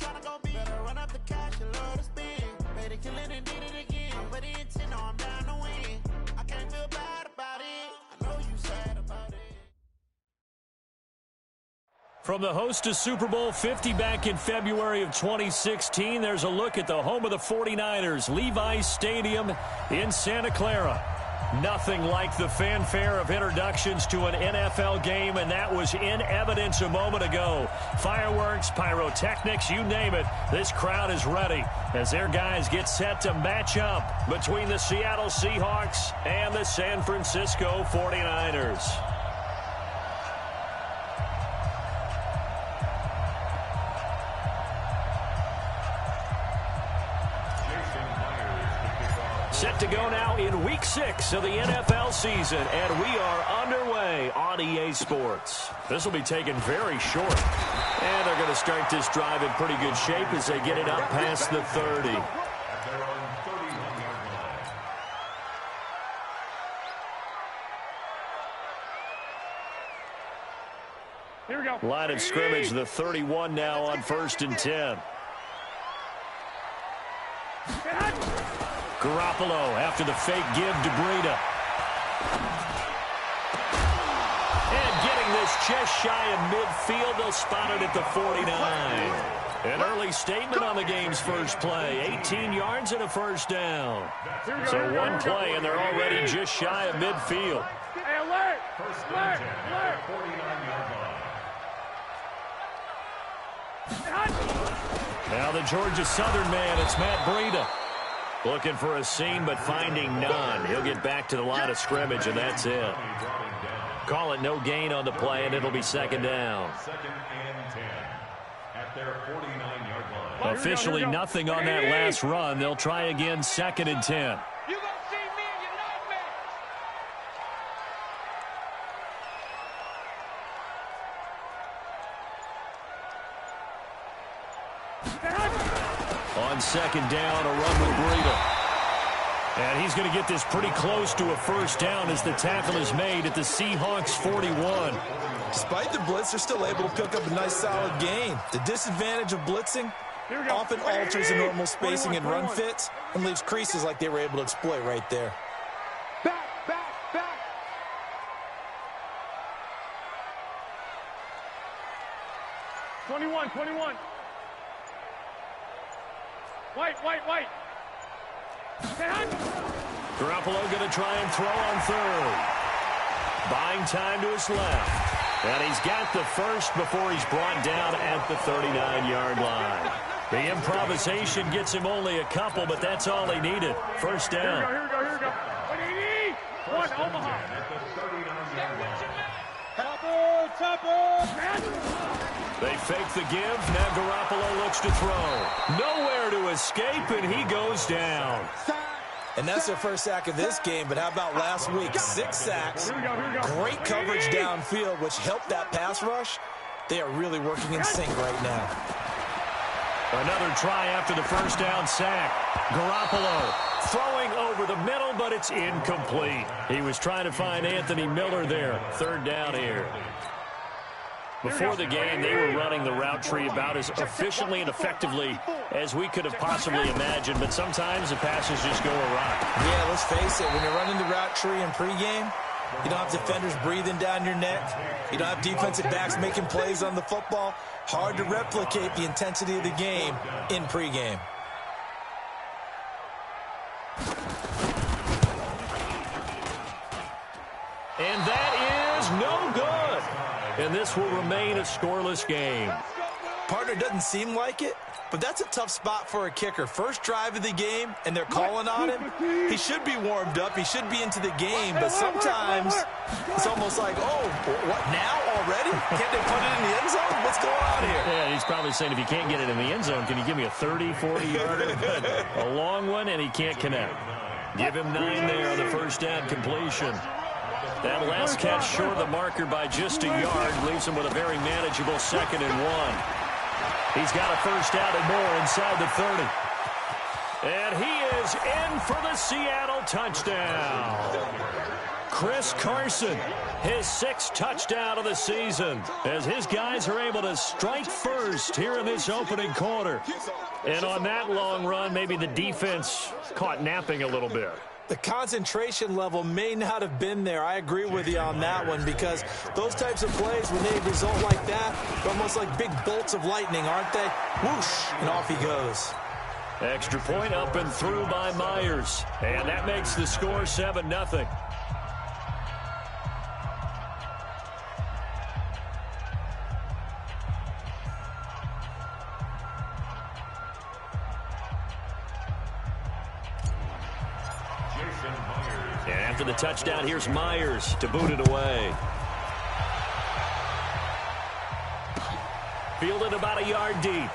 Better run up the cash and love to spend. Made a killing and did it again. But the intent, no, I'm down to win. I can't feel bad about it. I know you sad about it. From the host to Super Bowl 50 back in February of 2016, there's a look at the home of the 49ers, Levi's Stadium in Santa Clara. Nothing like the fanfare of introductions to an NFL game, and that was in evidence a moment ago. Fireworks, pyrotechnics, you name it, this crowd is ready as their guys get set to match up between the Seattle Seahawks and the San Francisco 49ers. Set to go now in Week 6 of the NFL season, and we are underway on EA Sports. This will be taken very short, and they're going to start this drive in pretty good shape as they get it up past the 30. Here we go. Line of scrimmage, the 31 now on 1st and 10. Garoppolo after the fake give to Breida. And getting this just shy of midfield, they'll spot it at the 49. An early statement on the game's first play. 18 yards and a first down. So one play, and they're already just shy of midfield. Hey, alert! Alert! Alert! Now the Georgia Southern man, it's Matt Breida. Looking for a seam, but finding none. He'll get back to the line of scrimmage, and that's it. Call it no gain on the play, and it'll be second down. Second and 10 at their 49-yard line. Officially nothing on that last run. They'll try again, 2nd and 10. You're going to see me in your nightmares. On second down, a run with Breida. And he's going to get this pretty close to a first down as the tackle is made at the Seahawks 41. Despite the blitz, they're still able to pick up a nice solid gain. The disadvantage of blitzing often alters the normal spacing and run fits and leaves creases like they were able to exploit right there. Back. 21. White. Garoppolo going to try and throw on third. Buying time to his left. And he's got the first before he's brought down at the 39-yard line. The improvisation gets him only a couple, but that's all he needed. First down. Here we go. What do you need? One, Omaha. They fake the give. Now Garoppolo looks to throw. Nowhere to escape, and he goes down. And that's their first sack of this game, but how about last week? 6 sacks, great coverage downfield, which helped that pass rush. They are really working in sync right now. Another try after the first down sack. Garoppolo throwing over the middle, but it's incomplete. He was trying to find Anthony Miller there. Third down here. Before the game, they were running the route tree about as efficiently and effectively as we could have possibly imagined, but sometimes the passes just go awry. Yeah, let's face it, when you're running the route tree in pregame, you don't have defenders breathing down your neck. You don't have defensive backs making plays on the football. Hard to replicate the intensity of the game in pregame. And that is no good. And this will remain a scoreless game. Partner, doesn't seem like it, but that's a tough spot for a kicker. First drive of the game, and they're calling on him. He should be warmed up. He should be into the game, but sometimes it's almost like, oh, what, now already? Can't they put it in the end zone? What's going on here? Yeah, he's probably saying, if you can't get it in the end zone, can you give me a 30, 40-yarder? A long one, and he can't connect. Give him 9 there on the first down completion. That last catch short of the marker by just a yard leaves him with a very manageable 2nd and 1. He's got a first down and more inside the 30. And he is in for the Seattle touchdown. Chris Carson, his 6th touchdown of the season, as his guys are able to strike first here in this opening quarter. And on that long run, maybe the defense caught napping a little bit. The concentration level may not have been there. I agree with you on that one, because those types of plays, when they result like that, they're almost like big bolts of lightning, aren't they? Whoosh, and off he goes. Extra point up and through by Myers. And that makes the score 7-0. And after the touchdown, here's Myers to boot it away. Fielded about a yard deep.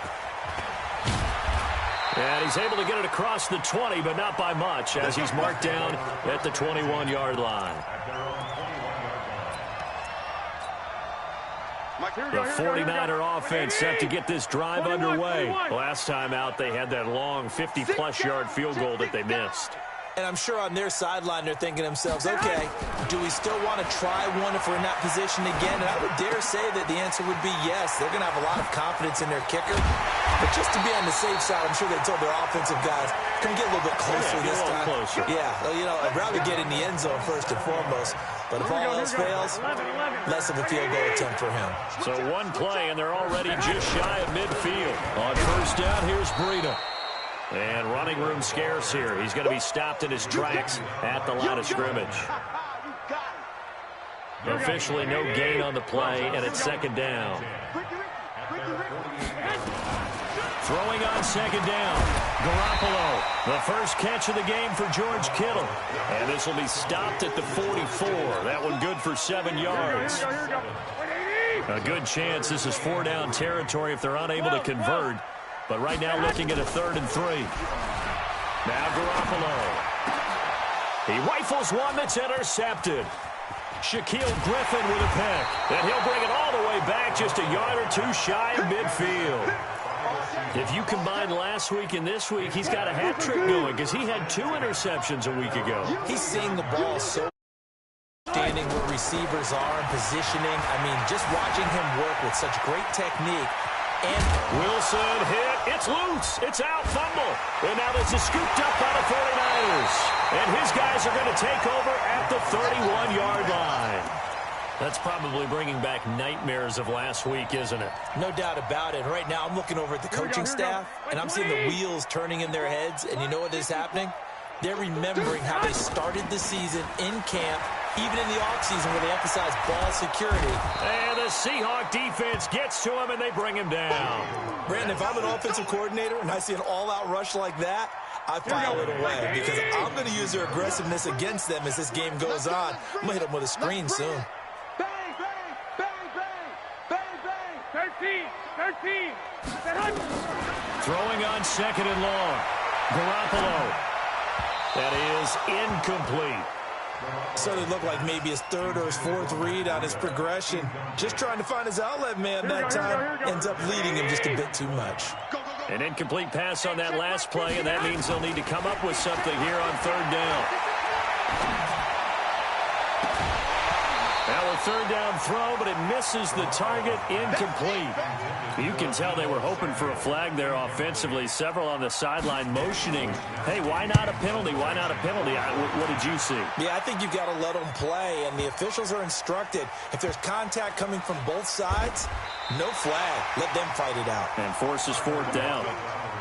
And he's able to get it across the 20, but not by much, as he's marked down at the 21-yard line. The 49er offense set to get this drive underway. Last time out, they had that long 50-plus yard field goal that they missed. And I'm sure on their sideline they're thinking to themselves, okay, do we still want to try one if we're in that position again? And I would dare say that the answer would be yes. They're going to have a lot of confidence in their kicker. But just to be on the safe side, I'm sure they told their offensive guys, can we get a little bit closer this time? Closer. Yeah, well, you know, I'd rather get in the end zone first and foremost. But if all else fails, less of a field goal attempt for him. So one play, and they're already just shy of midfield. On first down, here's Breida. And running room scarce here. He's going to be stopped in his tracks at the line of scrimmage. Officially no gain on the play, and it's second down. Throwing on second down, Garoppolo. The first catch of the game for George Kittle. And this will be stopped at the 44. That one good for 7 yards. A good chance this is 4-down territory if they're unable to convert. But right now looking at a 3rd and 3. Now Garoppolo. He rifles one that's intercepted. Shaquille Griffin with a pick. And he'll bring it all the way back just a yard or two shy of midfield. If you combine last week and this week, he's got a hat trick going because he had 2 interceptions a week ago. He's seeing the ball so standing where receivers are and positioning. I mean, just watching him work with such great technique. And Wilson hit. It's loose. It's out. Fumble. And now this is scooped up by the 49ers. And his guys are going to take over at the 31-yard line. That's probably bringing back nightmares of last week, isn't it? No doubt about it. Right now I'm looking over at the coaching staff, and I'm seeing the wheels turning in their heads. And you know what is happening? They're remembering how they started the season in camp, even in the offseason where they emphasized ball security. And the Seahawk defense gets to him, and they bring him down. Brandon, if I'm an offensive coordinator and I see an all-out rush like that, I file it away because I'm going to use their aggressiveness against them as this game goes on. I'm going to hit them with a screen soon. Bang, bang, bang, bang, bang, bang. 13. Throwing on second and long. Garoppolo. That is incomplete. So it looked like maybe his 3rd or his 4th read on his progression. Just trying to find his outlet man that time. Ends up leading him just a bit too much. An incomplete pass on that last play, and that means they'll need to come up with something here on 3rd down. Now a 3rd down throw, but it misses the target, incomplete. You can tell they were hoping for a flag there offensively. Several on the sideline motioning, hey, why not a penalty? Why not a penalty? What did you see? Yeah, I think you've got to let them play, and the officials are instructed. If there's contact coming from both sides, no flag. Let them fight it out. And forces 4th down.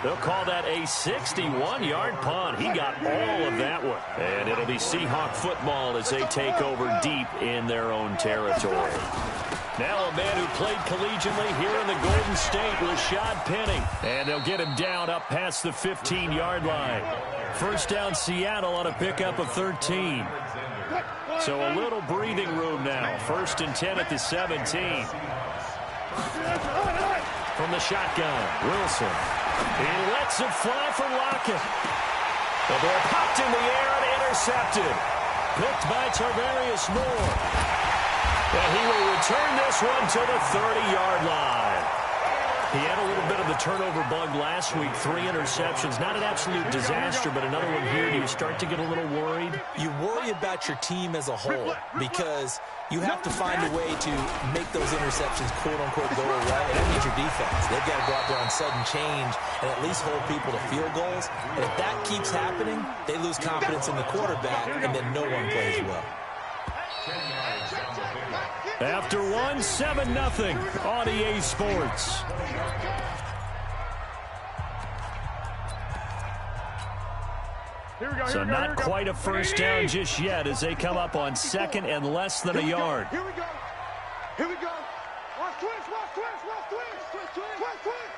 They'll call that a 61-yard punt. He got all of that one. And it'll be Seahawk football as they take over deep in their own territory. Now a man who played collegiately here in the Golden State, Rashad Penny. And they'll get him down up past the 15-yard line. First down Seattle on a pickup of 13. So a little breathing room now. 1st and 10 at the 17. From the shotgun, Wilson. He lets it fly for Lockett. The ball popped in the air and intercepted. Picked by Tarvarius Moore. And he will return this one to the 30-yard line. He had a little bit of the turnover bug last week, 3 interceptions. Not an absolute disaster, but another one here. Do you start to get a little worried? You worry about your team as a whole because you have to find a way to make those interceptions, quote-unquote, go away. And that means your defense. They've got to go out there on sudden change and at least hold people to field goals. And if that keeps happening, they lose confidence in the quarterback, and then no one plays well. After one, 7-0 on EA Sports. So not quite a first down just yet as they come up on second and less than a yard. Here we go. Here we go. Watch twist, watch twist, watch twist, twist, twist, watch twist.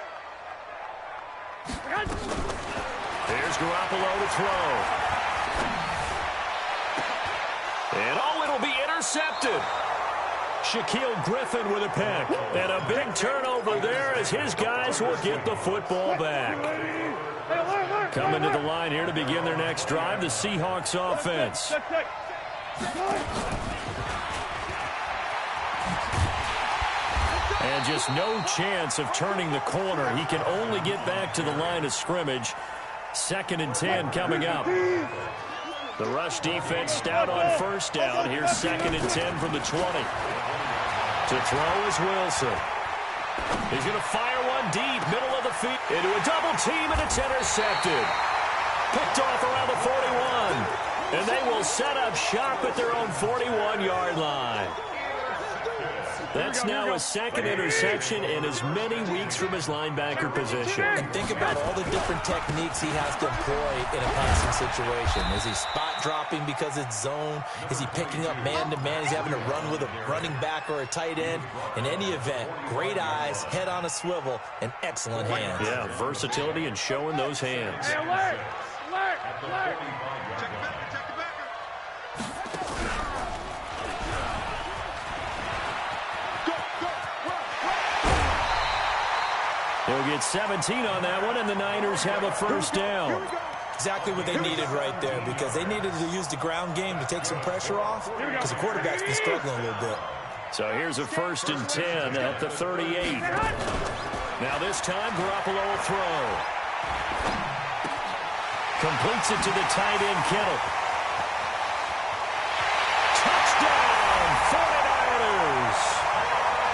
There's Garoppolo to throw. And it'll be intercepted. Shaquille Griffin with a pick. And a big turnover there as his guys will get the football back. Coming to the line here to begin their next drive, the Seahawks offense. And just no chance of turning the corner. He can only get back to the line of scrimmage. 2nd and 10 coming up. The rush defense stout on first down. Here's 2nd and 10 from the 20. To throw is Wilson. He's going to fire one deep, middle of the field, into a double team, and it's intercepted. Picked off around the 41. And they will set up shop at their own 41-yard line. That's now his 2nd interception in as many weeks from his linebacker position. And think about all the different techniques he has to employ in a passing situation. Is he spot dropping because it's zone? Is he picking up man-to-man? Is he having to run with a running back or a tight end? In any event, great eyes, head on a swivel, and excellent hands. Yeah, versatility and showing those hands. Hey, alert! Alert! Alert! Check the backer, check the backer. He'll get 17 on that one, and the Niners have a first down. Exactly what they needed right there, because they needed to use the ground game to take some pressure off, because the quarterback's been struggling a little bit. So here's a 1st and 10 at the 38. Now this time, Garoppolo will throw. Completes it to the tight end, Kittle. Touchdown, 49ers!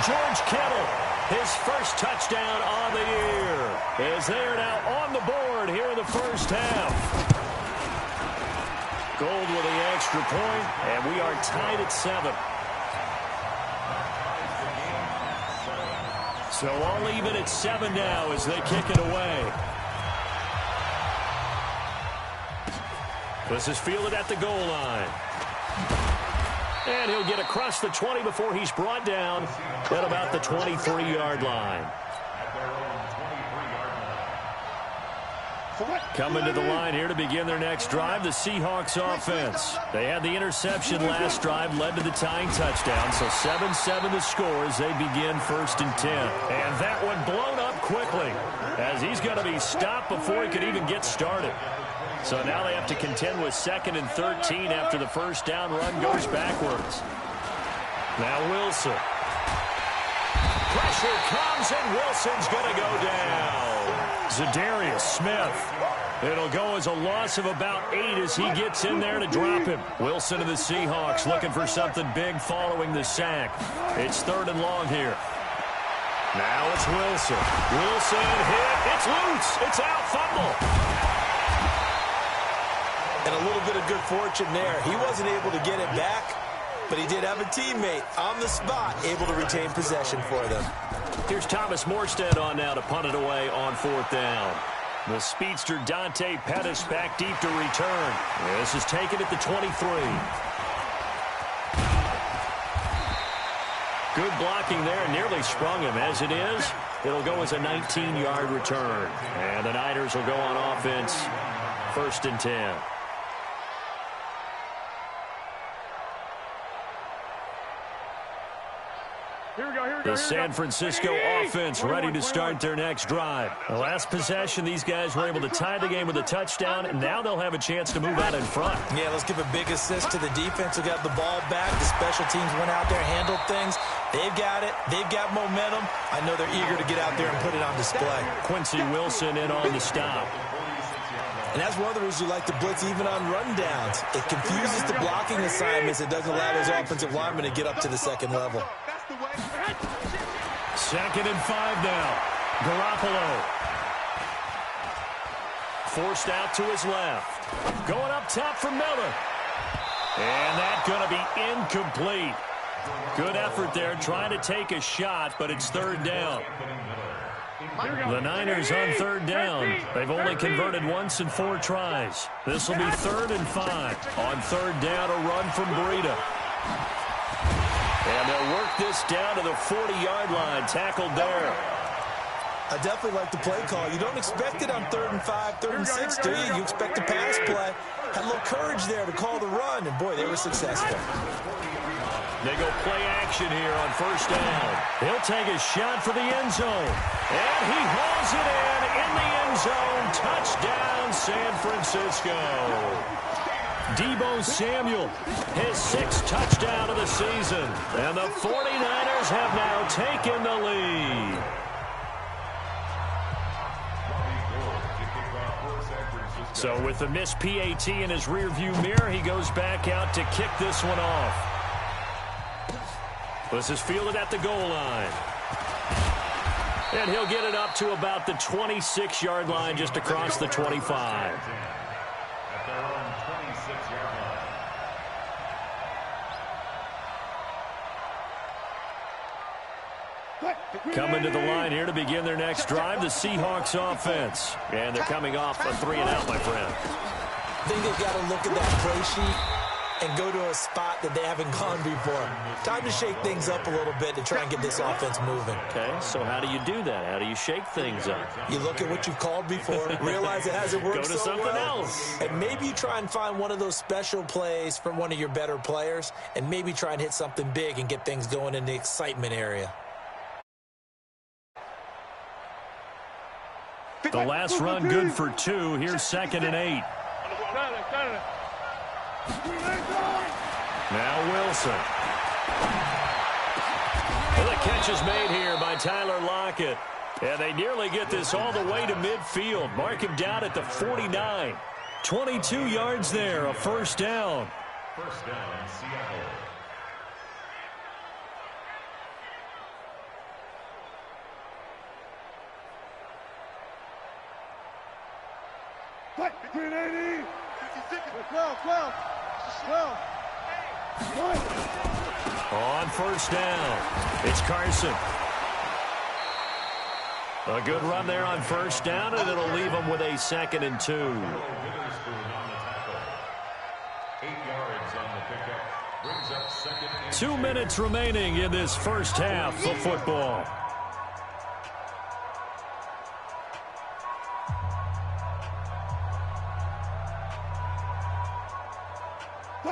George Kittle, his first touchdown on the year, as they are now on the board here in the first half. Gold with the extra point, and we are tied at 7. So all even at 7 now as they kick it away. This is fielded at the goal line. And he'll get across the 20 before he's brought down at about the 23-yard line. Coming to the line here to begin their next drive, the Seahawks offense. They had the interception last drive, led to the tying touchdown, so 7-7 the score as they begin 1st and 10. And that one blown up quickly as he's going to be stopped before he could even get started. So now they have to contend with 2nd and 13 after the first down run goes backwards. Now Wilson. Pressure comes, and Wilson's going to go down. Zadarius Smith. It'll go as a loss of about 8 as he gets in there to drop him. Wilson and the Seahawks looking for something big following the sack. It's 3rd and long here. Now it's Wilson. Wilson hit. It's loose. It's out. Fumble. And a little bit of good fortune there. He wasn't able to get it back, but he did have a teammate on the spot able to retain possession for them. Here's Thomas Morstead on now to punt it away on 4th down. The speedster Dante Pettis back deep to return. This is taken at the 23. Good blocking there, nearly sprung him. As it is, it'll go as a 19-yard return. And the Niners will go on offense, 1st and 10. Here we go, here we The San Francisco offense ready to start their next drive. The last possession, these guys were able to tie the game with a touchdown, and now they'll have a chance to move out in front. Yeah, let's give a big assist to the defense who got the ball back. The special teams went out there, handled things. They've got it. They've got momentum. I know they're eager to get out there and put it on display. Quincy Wilson in on the stop. And that's one of the reasons you like to blitz even on rundowns. It confuses the blocking assignments. It doesn't allow those offensive linemen to get up to the second level. 2nd and 5 now. Garoppolo. Forced out to his left. Going up top for Miller. And that's going to be incomplete. Good effort there trying to take a shot, but it's 3rd down. The Niners on 3rd down. They've only converted once in 4 tries. This will be 3rd and 5. On 3rd down, a run from Breida. And they'll work this down to the 40-yard line. Tackled there. I definitely like the play call. You don't expect it on 3rd and 5, 3rd and 6, do you? You expect a pass play. Had a little courage there to call the run, and boy, they were successful. They go play action here on 1st down. He'll take a shot for the end zone. And he hauls it in the end zone. Touchdown, San Francisco. Deebo Samuel, his 6th touchdown of the season. And the 49ers have now taken the lead. So with the missed PAT in his rearview mirror, he goes back out to kick this one off. This is fielded at the goal line. And he'll get it up to about the 26-yard line, just across the 25. At their own 26-yard line. Coming to the line here to begin their next drive, the Seahawks offense. And they're coming off a 3-and-out, my friend. I think they've got to look at that play sheet and go to a spot that they haven't gone before. Time to shake things up a little bit to try and get this offense moving. Okay, so how do you do that? How do you shake things up? You look at what you've called before, realize it hasn't worked so so well. Go to something else. And maybe you try and find one of those special plays from one of your better players, and maybe try and hit something big and get things going in the excitement area. The last run good for 2. Here's 2nd and 8. Now Wilson. Well, the catch is made here by Tyler Lockett. And they nearly get this all the way to midfield. Mark him down at the 49. 22 yards there, a 1st down. 1st down, Seattle. Green 80. 12. On 1st down, it's Carson. A good run there on 1st down, and it'll leave them with a 2nd and 2. 8 yards on the pickup. Brings up 2nd and 2 minutes remaining in this first half of football.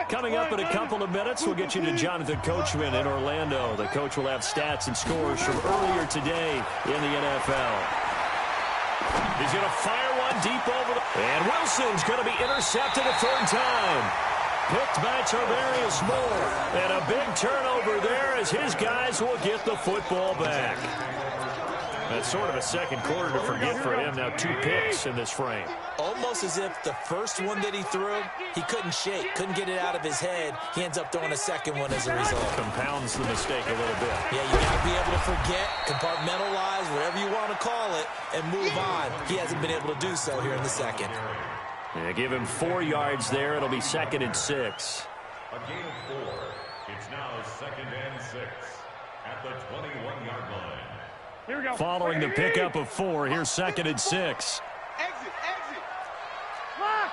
Coming up in a couple of minutes, we'll get you to Jonathan Coachman in Orlando. The coach will have stats and scores from earlier today in the NFL. He's going to fire one deep over the... And Wilson's going to be intercepted a 3rd time. Picked by Tarvarius Moore. And a big turnover there as his guys will get the football back. That's sort of a second quarter to forget for him. Now 2 picks in this frame. Almost as if the first one that he threw, he couldn't shake, couldn't get it out of his head. He ends up throwing a second one as a result. Compounds the mistake a little bit. Yeah, you got to be able to forget, compartmentalize, whatever you want to call it, and move on. He hasn't been able to do so here in the second. Yeah, give him 4 yards there. It'll be 2nd and 6. A gain of 4. It's now 2nd and 6 at the 21-yard line. Here we go. Following the pickup of 4, here's 2nd and 6. Exit. Lock.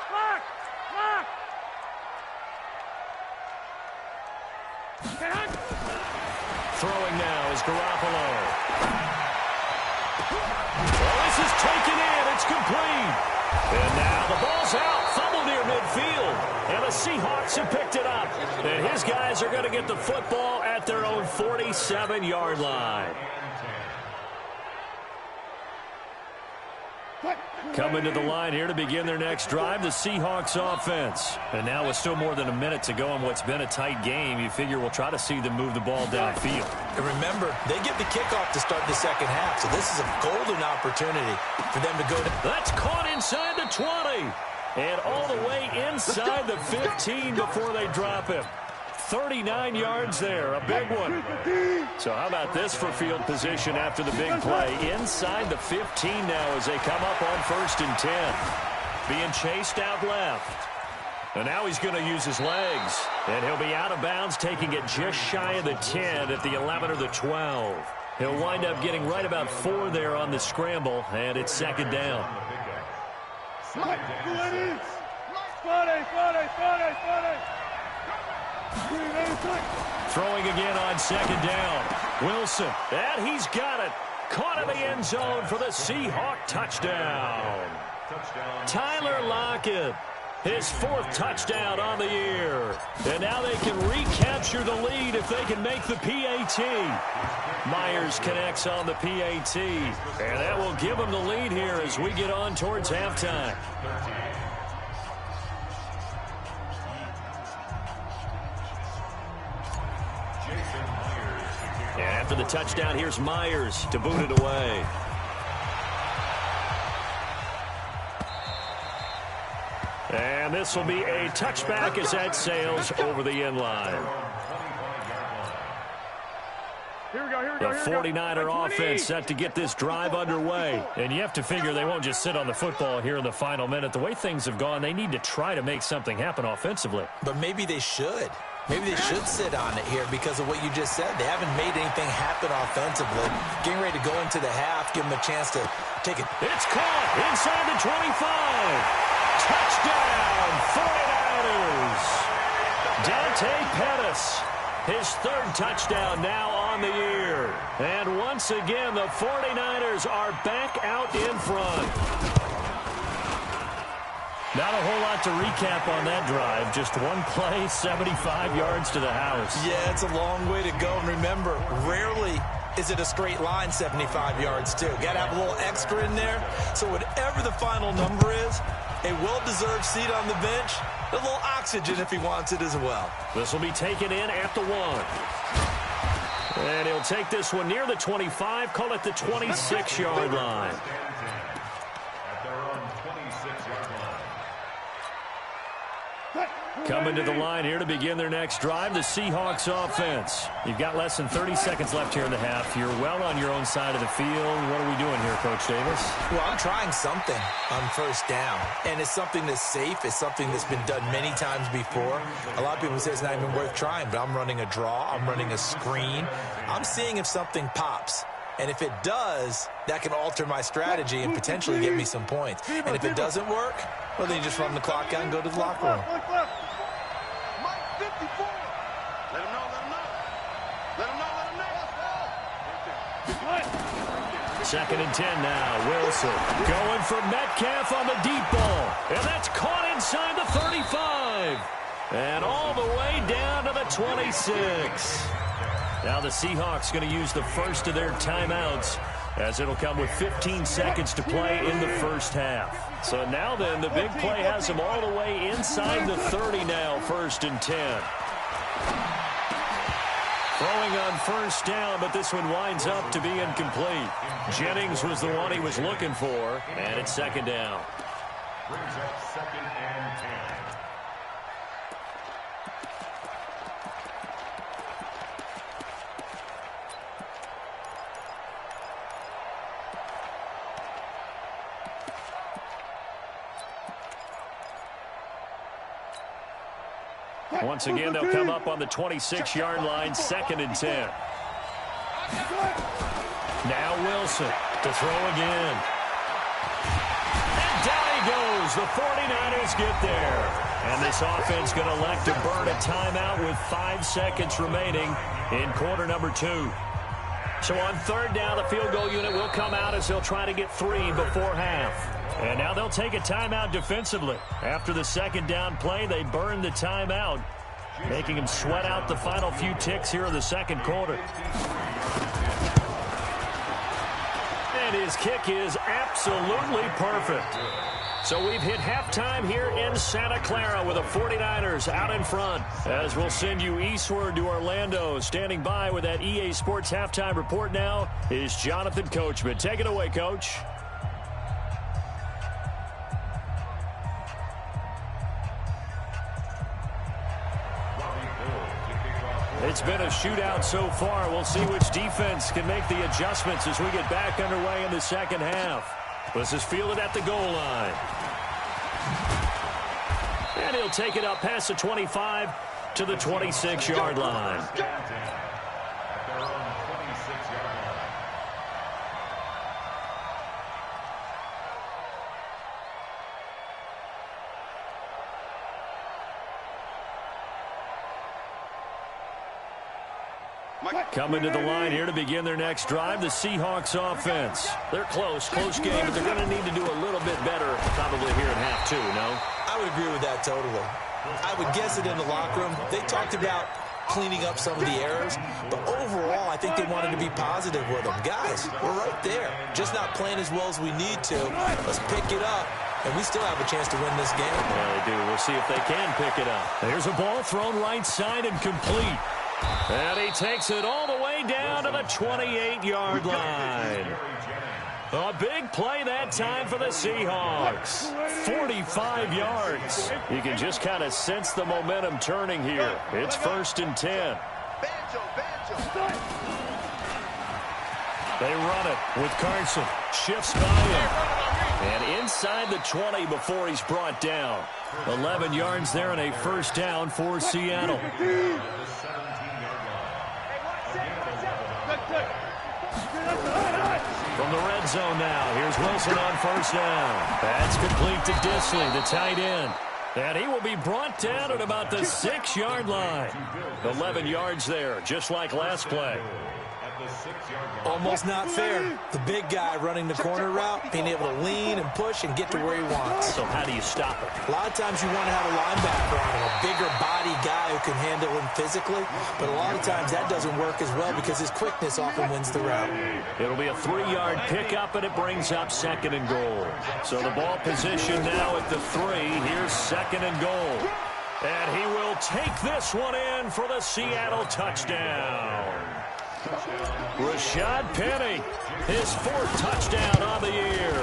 Throwing now is Garoppolo. Well, this is taken in. It's complete. And now the ball's out. Fumble near midfield. And a Seahawks have picked it up. And his guys are going to get the football at their own 47-yard line. Coming to the line here to begin their next drive, the Seahawks offense. And now with still more than a minute to go in what's been a tight game, you figure we'll try to see them move the ball downfield. And remember, they get the kickoff to start the second half, so this is a golden opportunity for them to go to... That's caught inside the 20. And all the way inside the 15 before they drop him. 39 yards there, a big one. So how about this for field position after the big play? Inside the 15 now as they come up on 1st and 10. Being chased out left. And now he's going to use his legs. And he'll be out of bounds, taking it just shy of the 10 at the 11 or the 12. He'll wind up getting right about 4 there on the scramble, and it's 2nd down. Throwing again on 2nd down. Wilson, and he's got it. Caught in the end zone for the Seahawk touchdown. Tyler Lockett, his 4th touchdown on the year. And now they can recapture the lead if they can make the PAT. Myers connects on the PAT. And that will give them the lead here as we get on towards halftime. And after the touchdown, here's Myers to boot it away. And this will be a touchback as that sails over the end line. The 49er offense set to get this drive underway. And you have to figure they won't just sit on the football here in the final minute. The way things have gone, they need to try to make something happen offensively. But maybe they should. Maybe they should sit on it here because of what you just said. They haven't made anything happen offensively. Getting ready to go into the half, give them a chance to take it. It's caught inside the 25. Touchdown, 49ers. Dante Pettis, his 3rd touchdown now on the year. And once again, the 49ers are back out in front. Not a whole lot to recap on that drive. Just one play, 75 yards to the house. Yeah, it's a long way to go. And remember, rarely is it a straight line 75 yards, too. Got to have a little extra in there. So whatever the final number is, a well-deserved seat on the bench, a little oxygen if he wants it as well. This will be taken in at the 1. And he'll take this one near the 25, call it the 26-yard line. Coming to the line here to begin their next drive, the Seahawks offense. You've got less than 30 seconds left here in the half. You're well on your own side of the field. What are we doing here, Coach Davis? Well, I'm trying something on 1st down, and it's something that's safe. It's something that's been done many times before. A lot of people say it's not even worth trying, but I'm running a draw. I'm running a screen. I'm seeing if something pops. And if it does, that can alter my strategy and potentially get me some points. And if it doesn't work, well, then you just run the clock out and go to the locker room. Second and 10 now. Wilson going for Metcalf on the deep ball. And that's caught inside the 35. And all the way down to the 26. Now the Seahawks going to use the first of their timeouts as it'll come with 15 seconds to play in the 1st half. So now then, the big play has them all the way inside the 30 now, 1st and 10. Throwing on 1st down, but this one winds up to be incomplete. Jennings was the one he was looking for, and it's 2nd down. Brings up 2nd and 10. Once again, they'll come up on the 26-yard line, 2nd and 10. Now Wilson to throw again. And down he goes. The 49ers get there. And this offense going to elect to burn a timeout with 5 seconds remaining in quarter number 2. So on third down, the field goal unit will come out as they'll try to get 3 before half. And now they'll take a timeout defensively. After the second down play, they burn the timeout, making him sweat out the final few ticks here in the second quarter. And his kick is absolutely perfect. So we've hit halftime here in Santa Clara with the 49ers out in front. As we'll send you eastward to Orlando. Standing by with that EA Sports halftime report now is Jonathan Coachman. Take it away, Coach. It's been a shootout so far. We'll see which defense can make the adjustments as we get back underway in the second half. This is fielded at the goal line. And he'll take it up past the 25 to the 26-yard line. Coming to the line here to begin their next drive, the Seahawks offense. They're close game, but they're going to need to do a little bit better probably here in half 2, no? I would agree with that totally. I would guess it in the locker room. They talked about cleaning up some of the errors, but overall, I think they wanted to be positive with them. Guys, we're right there. Just not playing as well as we need to. Let's pick it up, and we still have a chance to win this game. Yeah, they do. We'll see if they can pick it up. There's a ball thrown right side and complete. And he takes it all the way down to the 28-yard line. A big play that time for the Seahawks. 45 yards. You can just kind of sense the momentum turning here. It's 1st and 10. They run it with Carson. Shifts by him. And inside the 20 before he's brought down. 11 yards there and a first down for Seattle. From the red zone now, here's Wilson on first down. That's complete to Disley, the tight end. And he will be brought down at about the 6-yard line. 11 yards there, just like last play. Almost not fair. The big guy running the corner route, being able to lean and push and get to where he wants. So how do you stop it? A lot of times you want to have a linebacker on him, a bigger body guy who can handle him physically. But a lot of times that doesn't work as well because his quickness often wins the route. It'll be a 3-yard pickup, and it brings up 2nd and goal. So the ball position now at the 3. Here's 2nd and goal. And he will take this one in for the Seattle touchdown. Rashad Penny, his 4th touchdown on the year.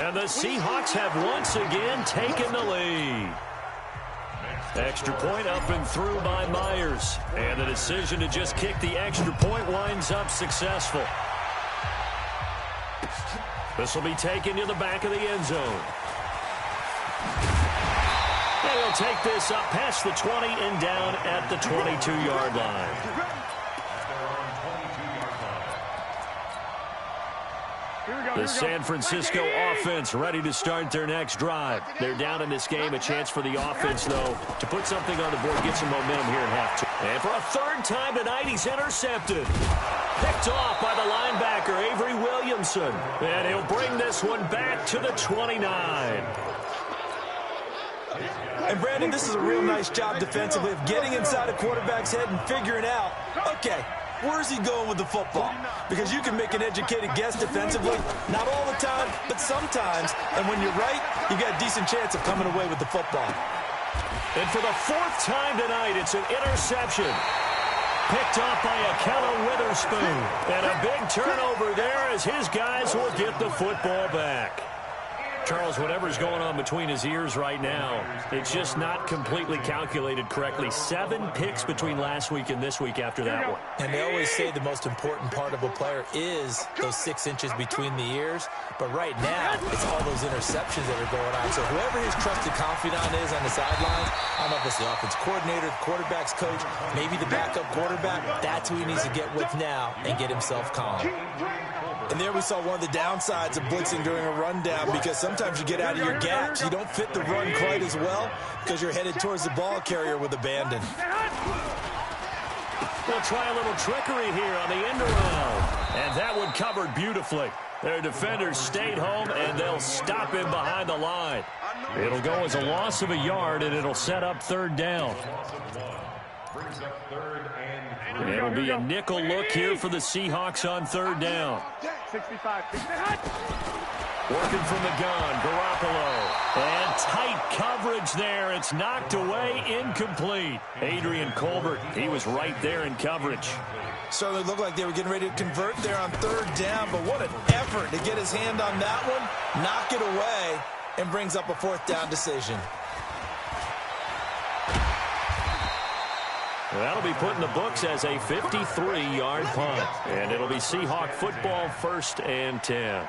And the Seahawks have once again taken the lead. Extra point up and through by Myers. And the decision to just kick the extra point winds up successful. This will be taken to the back of the end zone. And he'll take this up past the 20 and down at the 22-yard line. The San Francisco offense ready to start their next drive. They're down in this game. A chance for the offense, though, to put something on the board, get some momentum here in half 2. And for a 3rd time tonight, he's intercepted. Picked off by the linebacker, Avery Williamson. And he'll bring this one back to the 29. And, Brandon, this is a real nice job defensively of getting inside a quarterback's head and figuring out, okay, where's he going with the football? Because you can make an educated guess defensively. Not all the time, but sometimes. And when you're right, you got a decent chance of coming away with the football. And for the 4th time tonight, it's an interception. Picked off by Akella Witherspoon. And a big turnover there as his guys will get the football back. Charles, whatever's going on between his ears right now, it's just not completely calculated correctly. 7 picks between last week and this week after that one. And they always say the most important part of a player is those 6 inches between the ears. But right now, it's all those interceptions that are going on. So whoever his trusted confidant is on the sidelines, I don't know if it's the offense coordinator, the quarterback's coach, maybe the backup quarterback, that's who he needs to get with now and get himself calm. And there we saw one of the downsides of blitzing during a rundown because sometimes you get out of your gaps. You don't fit the run quite as well because you're headed towards the ball carrier with abandon. We'll try a little trickery here on the end around. And that one covered beautifully. Their defenders stayed home, and they'll stop him behind the line. It'll go as a loss of a yard, and it'll set up third down. It'll be a nickel look here for the Seahawks on third down. 65. Working from the gun, Garoppolo. And tight coverage there. It's knocked away, incomplete. Adrian Colbert, he was right there in coverage. Certainly looked like they were getting ready to convert there on third down, but what an effort to get his hand on that one, knock it away, and brings up a fourth down decision. That'll be put in the books as a 53-yard punt. And it'll be Seahawk football, 1st and 10.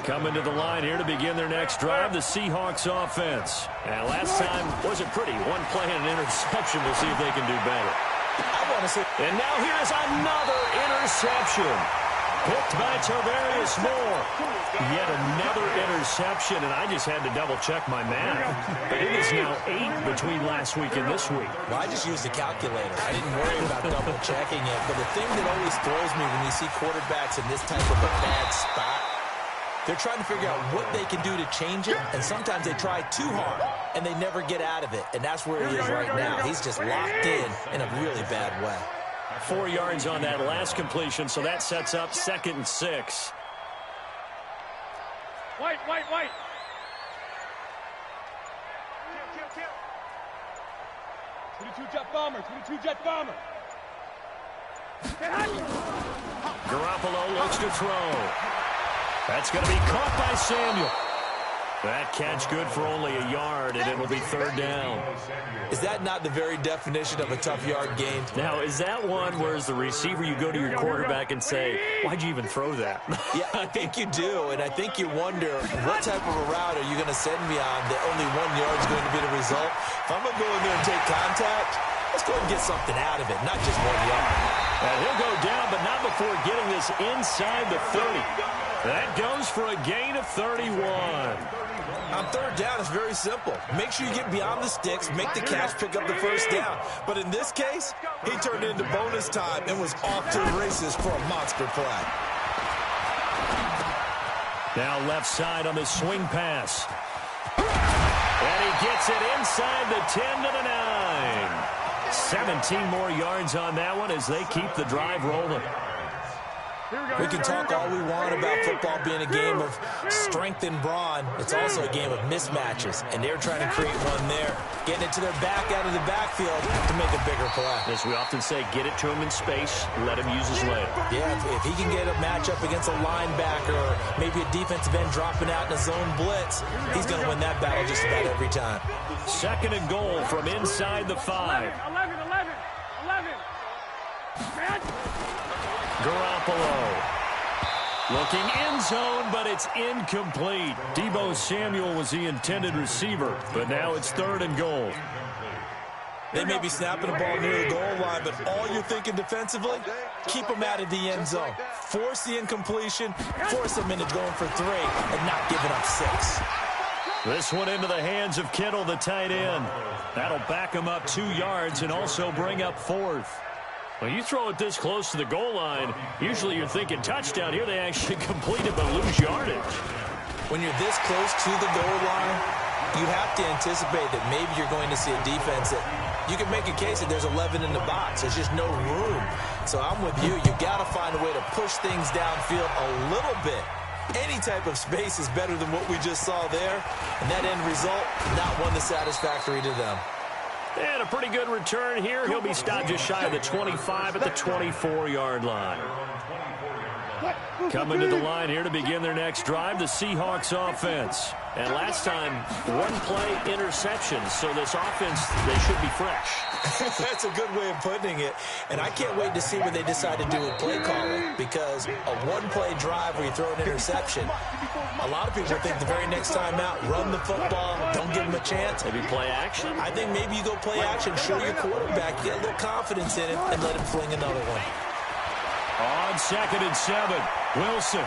Coming to the line here to begin their next drive, the Seahawks offense. And last time wasn't pretty. One play and an interception. We'll see if they can do better. I want to see. And now here's another interception. Picked by Tavarius Moore. Yet another interception, and I just had to double-check my math. But it is now 8 between last week and this week. Well, I just used the calculator. I didn't worry about double-checking it. But the thing that always throws me when you see quarterbacks in this type of a bad spot, they're trying to figure out what they can do to change it, and sometimes they try too hard, and they never get out of it. And that's where he is right now. He's just locked in a really bad way. 4 yards on that last completion, so that sets up 2nd and 6. White. 22 jet bomber. Garoppolo looks to throw. That's going to be caught by Samuel. That catch good for only a yard, and it'll be third down. Is that not the very definition of a tough yard gain? Now, is that one where as the receiver you go to your quarterback and say, why'd you even throw that? Yeah, I think you do, and I think you wonder what type of a route are you going to send me on that only 1 yard is going to be the result? If I'm going to go in there and take contact, let's go and get something out of it, not just 1 yard. And he'll go down, but not before getting this inside the 30. That goes for a gain of 31. On third down, it's very simple. Make sure you get beyond the sticks, make the catch, pick up the first down. But in this case, he turned it into bonus time and was off to the races for a monster play. Now left side on the swing pass. And he gets it inside the 10 to the 9. 17 more yards on that one as they keep the drive rolling. We can talk all we want about football being a game of strength and brawn. It's also a game of mismatches, and they're trying to create one there, getting it to their back out of the backfield to make a bigger play. As we often say, get it to him in space, let him use his leg. Yeah, if he can get a matchup against a linebacker or maybe a defensive end dropping out in a zone blitz, he's going to win that battle just about every time. 2nd and goal from inside the 5. 11. Garoppolo looking end zone, but it's incomplete. Deebo Samuel was the intended receiver, but now it's 3rd and goal. They may be snapping the ball near the goal line, but all you're thinking defensively, keep them out of the end zone. Force the incompletion, force them into going for 3, and not giving up 6. This one into the hands of Kittle, the tight end. That'll back him up 2 yards and also bring up 4th. When you throw it this close to the goal line, usually you're thinking touchdown. Here they actually complete it but lose yardage. When you're this close to the goal line, you have to anticipate that maybe you're going to see a defense that you can make a case that there's 11 in the box. There's just no room. So I'm with you. You got to find a way to push things downfield a little bit. Any type of space is better than what we just saw there. And that end result, not one that's satisfactory to them. And a pretty good return here. He'll be stopped just shy of the 25 at the 24-yard line. Coming to the line here to begin their next drive, the Seahawks offense. And last time, 1-play interception. So this offense, they should be fresh. That's a good way of putting it. And I can't wait to see what they decide to do with play calling, because a 1-play drive where you throw an interception, a lot of people think the very next time out, run the football, don't give them a chance. Maybe play action? I think maybe you go play action, show your quarterback, get a little confidence in him, and let him fling another one. On 2nd and 7, Wilson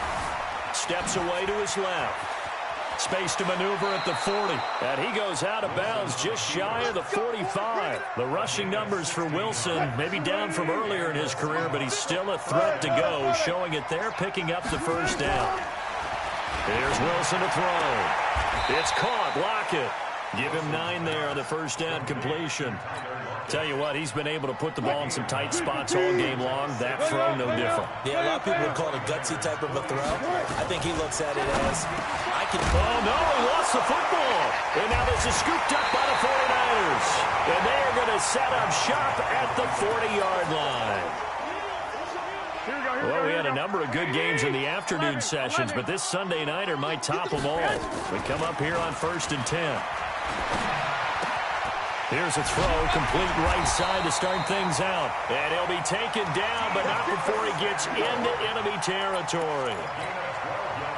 steps away to his left. Space to maneuver at the 40. And he goes out of bounds just shy of the 45. The rushing numbers for Wilson may be down from earlier in his career, but he's still a threat to go, showing it there, picking up the first down. Here's Wilson to throw. It's caught. Lockett. Give him 9 there on the first down completion. Tell you what, he's been able to put the ball in some tight spots all game long. That throw, no different. Yeah, a lot of people would call it a gutsy type of a throw. I think he looks at it as, I can... Oh, no, he lost the football. And now this is scooped up by the 49ers. And they are going to set up shop at the 40-yard line. Well, we had a number of good games in the afternoon sessions, but this Sunday nighter might top them all. We come up here on 1st and 10. Here's a throw, complete right side to start things out. And he'll be taken down, but not before he gets into enemy territory.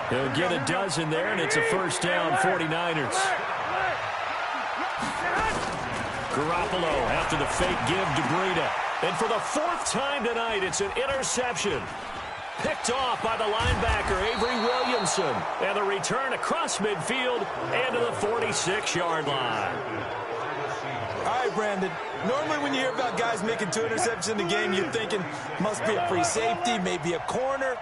He'll get a dozen there, and it's a first down, 49ers. Garoppolo after the fake give to Breida. And for the 4th time tonight, it's an interception. Picked off by the linebacker, Avery Williamson. And the return across midfield and to the 46-yard line. All right, Brandon. Normally when you hear about guys making 2 interceptions in a game, you're thinking must be a free safety, maybe a corner.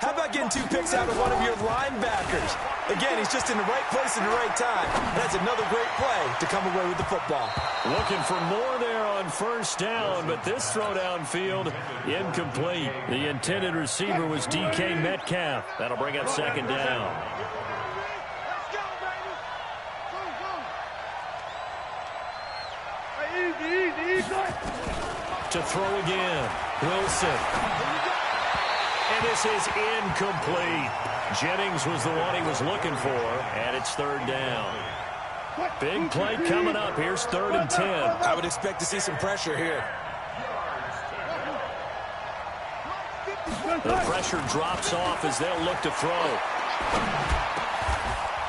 How about getting 2 picks out of one of your linebackers? Again, he's just in the right place at the right time. That's another great play to come away with the football. Looking for more there on first down, but this throw downfield incomplete. The intended receiver was DK Metcalf. That'll bring up second down. To throw again, Wilson. And this is incomplete. Jennings was the one he was looking for, and it's 3rd down. Big play coming up. Here's 3rd and 10. I would expect to see some pressure here. The pressure drops off as they'll look to throw.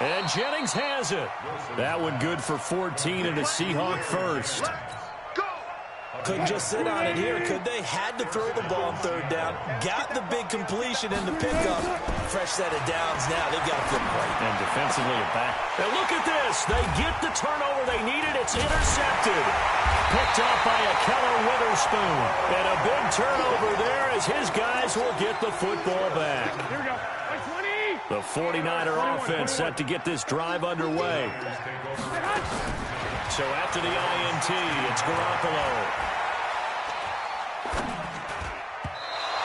And Jennings has it. That one good for 14 and a Seahawk first. Couldn't just sit on it here, could they? Had to throw the ball on 3rd down. Got the big completion in the pickup. Fresh set of downs now. They've got to flip right. And defensively a back. And look at this. They get the turnover they needed. It's intercepted. Picked off by a Keller Witherspoon. And a big turnover there as his guys will get the football back. Here we go. 20. The 49er offense set to get this drive underway. So after the INT, it's Garoppolo.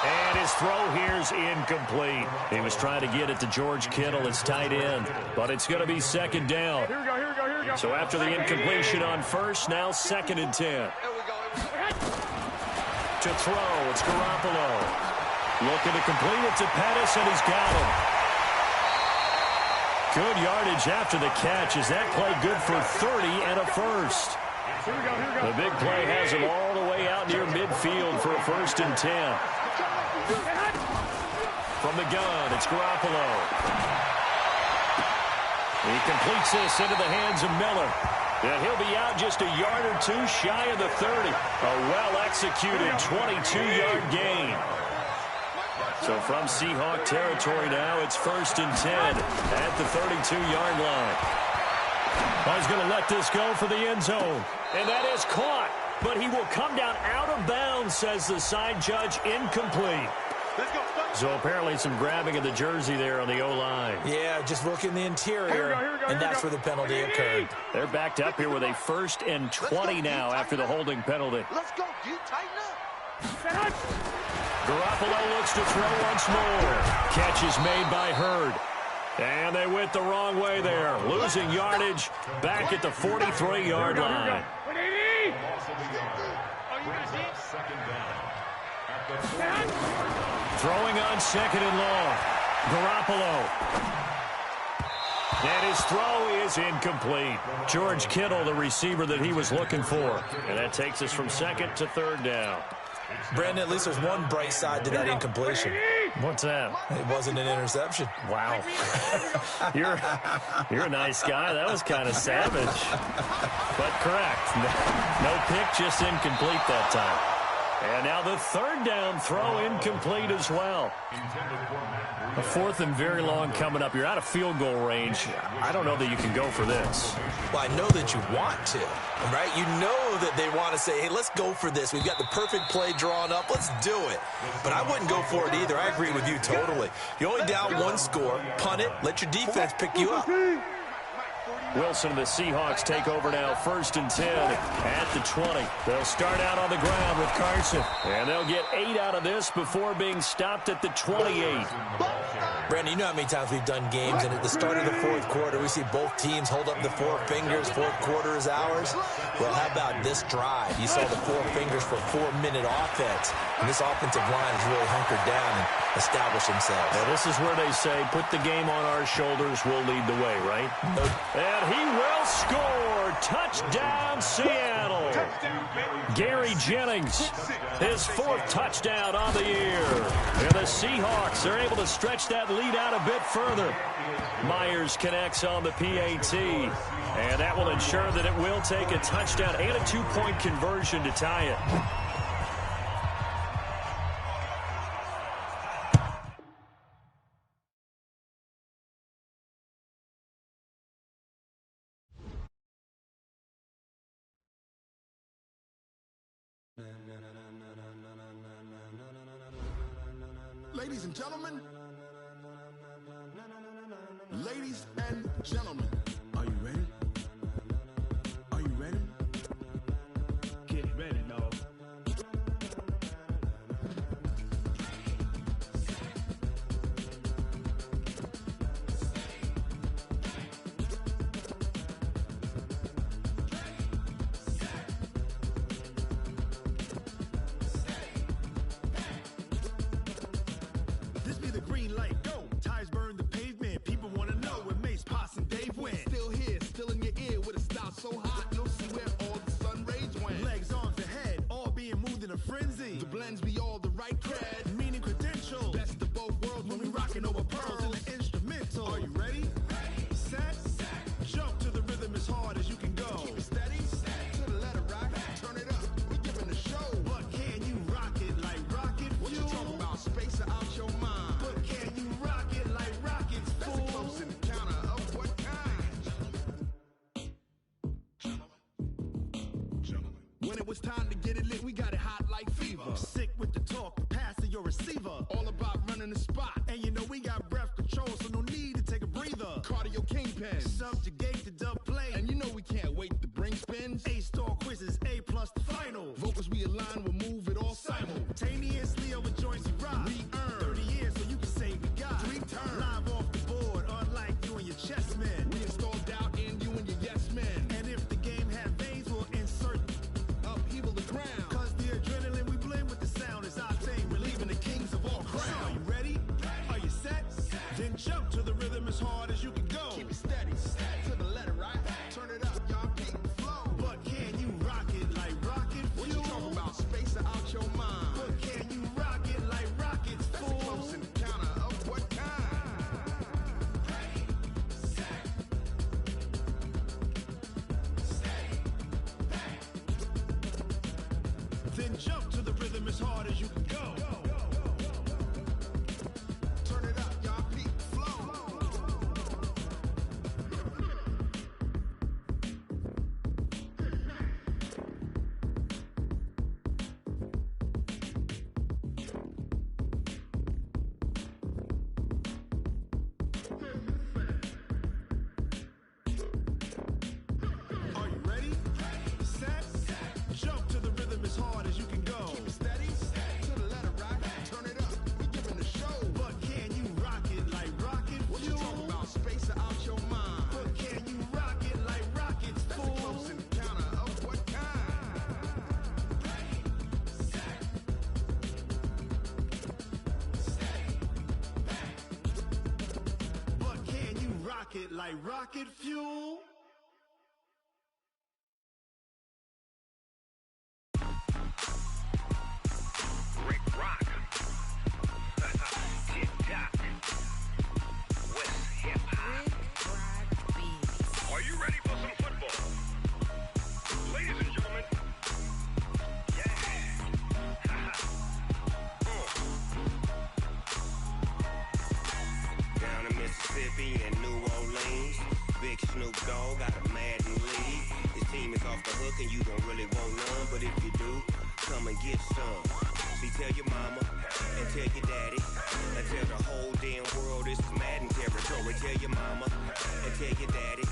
And his throw here's incomplete. He was trying to get it to George Kittle, his tight end, but it's going to be 2nd down. Here we go, here we go, here we go. So after the incompletion on first, now 2nd and 10. To throw, it's Garoppolo. Looking to complete it to Pettis, and he's got him. Good yardage after the catch. Is that play good for 30 and a first? Here we go, here we go. The big play has him all the way out near midfield for a 1st and 10. From the gun, it's Garoppolo. He completes this into the hands of Miller. And he'll be out just a yard or 2 shy of the 30. A well-executed 22-yard gain. So from Seahawk territory now, it's 1st and 10 at the 32-yard line. Well, he's going to let this go for the end zone. And that is caught. But he will come down out of bounds, says the side judge, incomplete. So apparently some grabbing of the jersey there on the O-line. Yeah, just look in the interior, and that's where the penalty occurred. They're backed up here with a 1st and 20 now after the holding penalty. Let's go, dude. Tighten up. Garoppolo looks to throw once more. Catch is made by Hurd. And they went the wrong way there. Losing yardage back at the 43-yard line. Throwing on 2nd and long. Garoppolo. And his throw is incomplete. George Kittle, the receiver that he was looking for. And that takes us from 2nd to 3rd down. Brandon, at least there's one bright side to that incompletion. What's that? It wasn't an interception. Wow. You're a nice guy. That was kind of savage. But correct. No pick, just incomplete that time. And now the third down throw incomplete as well. A fourth and very long coming up. You're out of field goal range. I don't know that you can go for this. Well, I know that you want to, right? You know that they want to say, hey, let's go for this. We've got the perfect play drawn up. Let's do it. But I wouldn't go for it either. I agree with you totally. You only down one score. Punt it. Let your defense pick you up. Wilson and the Seahawks take over now, 1st and 10 at the 20. They'll start out on the ground with Carson, and they'll get 8 out of this before being stopped at the 28. Brandon, you know how many times we've done games, and at the start of the fourth quarter, we see both teams hold up the four fingers, fourth quarter is ours. Well, how about this drive? You saw the four fingers for 4-minute offense, and this offensive line has really hunkered down and established themselves. Now, this is where they say, put the game on our shoulders, we'll lead the way, right? And he will score. Touchdown, Seattle. Gary Jennings, his 4th touchdown on the year. And the Seahawks are able to stretch that lead out a bit further. Myers connects on the PAT. And that will ensure that it will take a touchdown and a 2-point conversion to tie it. Ladies and gentlemen, are you ready? Are you ready? Get ready, dog. This be the green light, go. Tires burn the pavement. People want to know where Mace, Potts, and Dave went. Still here, still in your ear with a style so hot, you'll see where all the sun rays went. Legs, arms, and head, all being moved in a frenzy. The blends be all the right cred, meaning credentials. Best of both worlds when we rockin' over pearls in the instrumental. Are you ready? Set, jump to the rhythm as hard as you can go. Keep it steady, to the letter rock, turn it up, we giving the show. But can you rock it like rocket fuel? What you talking about, space or out your mind? But can you rock it like rockets, fool? That's a close encounter of what kind? Gentlemen. When it was time to get it lit, we got it hot like fever. Sick with the talk, pass to your receiver. All about running the spot. And you know we got breath control, so no need to take a breather. Cardio kingpin, subjugate the dub play. And you know we can't wait to bring spins. A-star quizzes, A+ the final. Vocals we align, we'll move it all simultaneously over joints we rock. We earn 30 years, so you can say we got 3 turns. Live off the board, unlike you and your chess men. We install doubt in you and your yes men. And if the game had veins, we'll insert upheaval the ground. Cause the adrenaline we blend with the sound is our thing. We're leaving the kings of all crowns. So are you ready? Are you set? Then jump to the rhythm as hard as you can go. Keep it steady, to the letter right. Turn it up, y'all keep the flow. But can you rock it like rocket fuel? What you talking about, space or out your mind? But can you rock it like rockets, fool? That's a close encounter of what kind? Ready, set, steady, then jump to the rhythm as hard as you can go. Turn it up, y'all peak flow. Are you ready? Set, jump to the rhythm as hard as you can go. Keep it steady, to the letter right. Turn it up, we giving the show. But can you rock it like rocket fuel? What you talking about, space or out your mind? But can you rock it like rockets, fool? That's a close encounter of what kind? Ready, set, steady, but can you rock it like rocket fuel? Rick Rock. Tick-tock. West hip-hop. Are you ready for some football? Ladies and gentlemen. Yeah. hook and you don't really want none. But if you do, come and get some. See, tell your mama and tell your daddy and tell the whole damn world this is Madden territory. Tell your mama and tell your daddy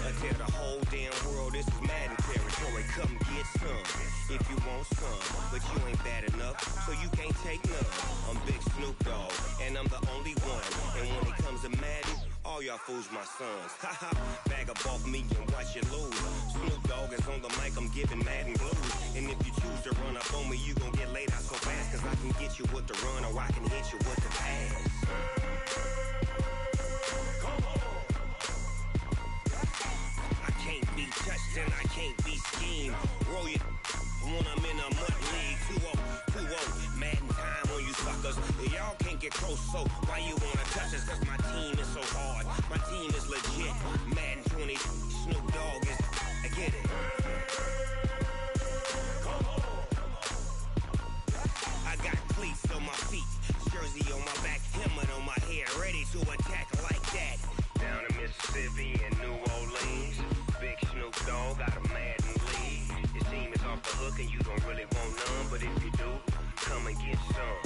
and tell the whole damn world this is Madden territory. Come get some if you want some, but you ain't bad enough, so you can't take none. I'm Big Snoop Dogg, and I'm the only one. And when it comes to Madden, all y'all fools my sons. Haha, bag up off me and watch you lose. Snoop Dogg is on the mic, I'm giving Madden blues. And if you choose to run up on me, you gon' get laid out so fast, cause I can get you with the run or I can hit you with the pass. I can't be touched and I can't be schemed. Roll you when I'm in a mud league. 2-0, Madden time on you suckers. Y'all can't get close, so why you wanna touch us? Cause my team is so hard, my team is legit. Madden 20, Snoop Dogg is, I get it. I got cleats on my feet, jersey on my back, helmet on my head, ready to attack like that. Down in Mississippi and New Orleans, Big Snoop Dogg got a Madden league. Your team is off the hook and you don't really want none, but if you do, come and get some.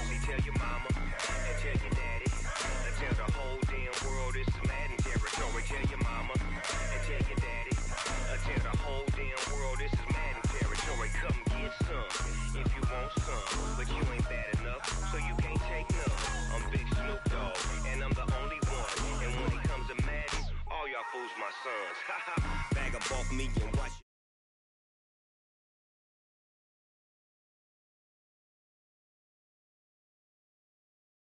See, tell your mama and tell your daddy and tell the whole damn world this is Madden territory. Tell your mama and tell your daddy and tell the whole damn world this is Madden territory. Come get some if you want some, but you ain't bad enough, so you can't take none. I'm Big Snoop Dogg, and I'm the only one. And when it comes to Madden, all y'all fools my sons. Haha, bag up off me